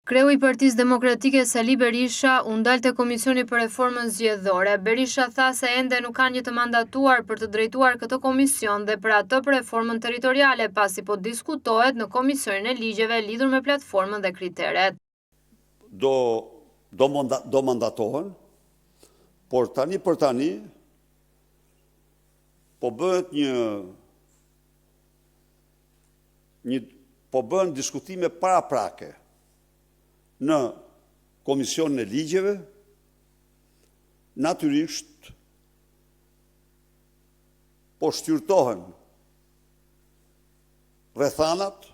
Kreu i Partisë Demokratike Sali Berisha u ndal te Komisioni për Reformën Zgjedhore. Berisha tha se ende nuk kanë një të mandatuar për të drejtuar këtë komision dhe për atë për reformën territoriale, pasi po diskutohet në Komisionin e Ligjeve lidhur me platformën dhe kriteret. Do mandatohen, por tani për tani po bëhen diskutime paraprake në Komisionin e Ligjeve, natyrisht po shtyrtohen rrethanat,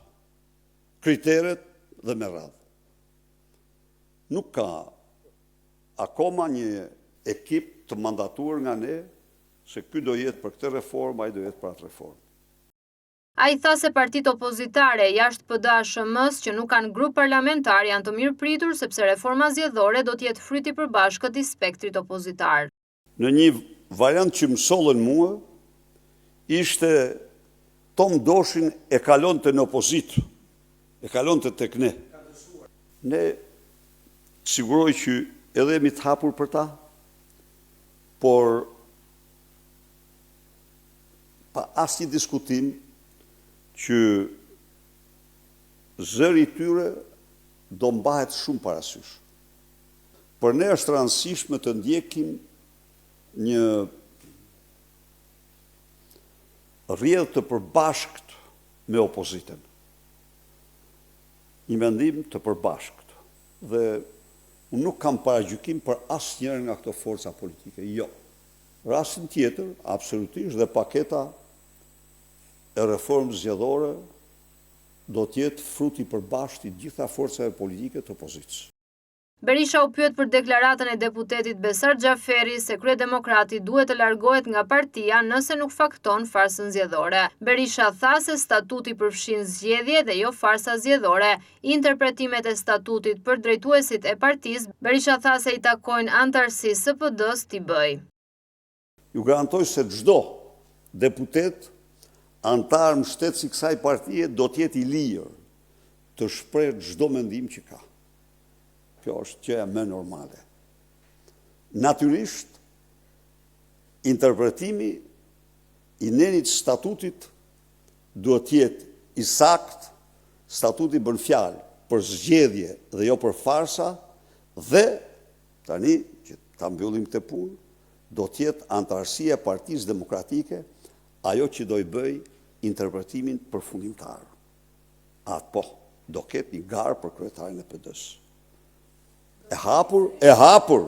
kriteret dhe me radhë. Nuk ka akoma një ekip të mandatuar nga ne se ky do jetë për këtë reformë, ai do jetë për atë reformë. Ai tha se partitë opozitare jashtë PD-ASHM-s që nuk kanë grup parlamentar janë të mirëpritur sepse reforma zgjedhore do të jetë fryti i përbashkët i spektrit opozitar. Në një variant që më sollën mua, ishte Tom Doshin e kalonte në opozitë, e kalonte tek ne. Ne siguroj që edhe jemi të hapur për ta, por pa asnjë diskutim që zëri i tyre do mbahet shumë parasysh. Për ne është rëndësishme të ndjekim një rrjedhë të përbashkët me opozitën. Një mendim të përbashkët. Dhe unë nuk kam paragjykim për asnjërin nga këto forca politike, jo. Rastin tjetër, absolutisht, dhe paketa e reformës zgjedhore do të jetë fruti i përbashkët i gjitha forcave politike të opozitës. Berisha u pyet për deklaratën e deputetit Besar Xhaferi se kryedemokrati duhet të largohet nga partia nëse nuk fakton farsën zgjedhore. Berisha tha se statuti përfshin zgjedhje dhe jo farsa zgjedhore. Interpretimet e statutit për drejtuesit e partisë, Berisha tha se i takojnë anëtarësisë së PD-s t'i bëjë. Ju garantoj se çdo deputet antar mbështetës i kësaj partie do të jetë i lirë të shpreh çdo mendim që ka. Kjo është gjëja më normale. Natyrisht, interpretimi i nenit statutit duhet të jetë i saktë, statuti bën fjalë për zgjedhje dhe jo për farsa, dhe tani që ta mbyllim këtë punë, do të jetë antarësia e Partisë Demokratike ajo që do i bëj interpretimin përfundimtar. Atë do ketë një garë për kryetarin e PD-s. E hapur.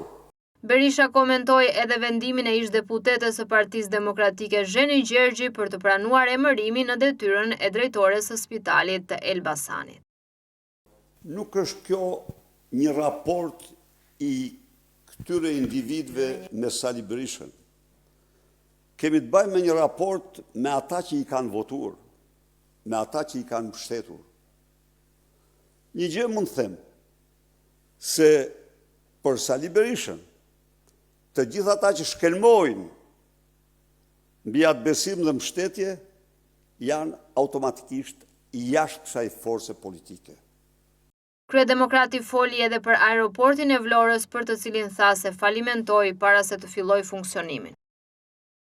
Berisha komentoi edhe vendimin e ish-deputetes së Partisë Demokratike Zheni Gjergji për të pranuar emërimin në detyrën e drejtores së Spitalit të Elbasanit. Nuk është kjo një raport i këtyre individëve me Sali Berishën. Kemi të bëjmë me një raport me ata që i kanë votuar, me ata që i kanë mbështetur. Një gjë mund të them, se për Sali Berishën, të gjithë ata që shkelmojnë mbi atë besim dhe mbështetje, janë automatikisht jashtë kësaj force politike. Kryedemokrati foli edhe për aeroportin e Vlorës për të cilin tha se falimentoi para se të fillojë funksionimin.